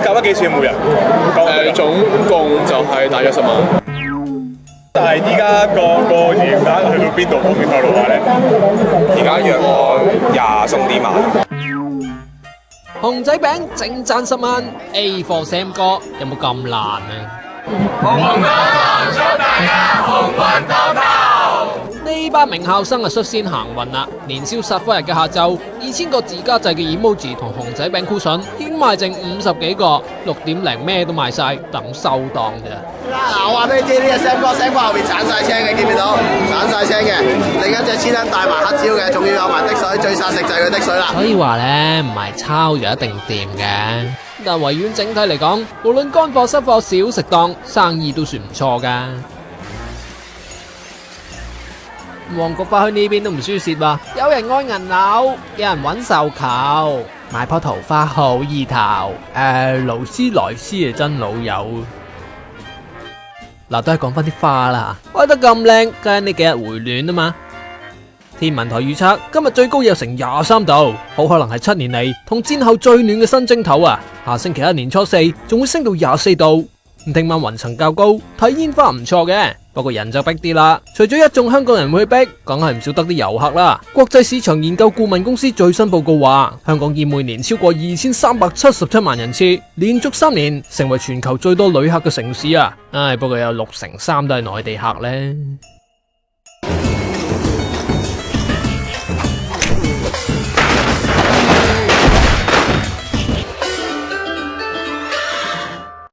夾得幾錢每人？總共就係大約10萬。但係依家個營業額去到邊度？可唔可以透露下咧？而家約我20鬆啲萬。熊仔餅整賺10萬 ，A for Sam 哥有冇咁難啊？紅光頭祝大家鴻運當頭。呢班名校生啊率先行運啦！年宵殺科日嘅下晝，2000個自家製嘅 emoji 同熊仔餅 cushion 已經賣剩50幾個，6點零咩都賣晒，等收檔咋。嗱，我話俾你知，呢個 Sam 哥後邊鏟晒青嘅，見唔見到？鏟晒青嘅，另一隻千蚊帶埋黑椒嘅，仲要有埋滴水，最殺食就係佢滴水啦。所以話咧，唔係抄就一定掂嘅。但維園整體嚟講，無論乾貨濕貨小食檔，生意都算唔錯噶。旺角花墟呢邊都唔輸蝕喎，有人愛銀樓，有人揾繡球，買棵桃花好意頭。勞斯萊斯係真老友。嗱，都係講翻啲花啦，開得咁靚，梗係呢幾日回暖啊嘛。天文台預測今日最高有成23度，好可能係7年嚟同戰後最暖嘅新蒸頭啊！下星期一年初4仲會升到24度。聽晚雲層較高，睇煙花唔錯嘅，不過人就逼啲啦。除咗一眾香港人會逼，梗係唔少得啲遊客啦。國際市場研究顧問公司最新報告話，香港以每年超過2377萬人次，連續3年成為全球最多旅客嘅城市啊！不過有63%都係內地客呢。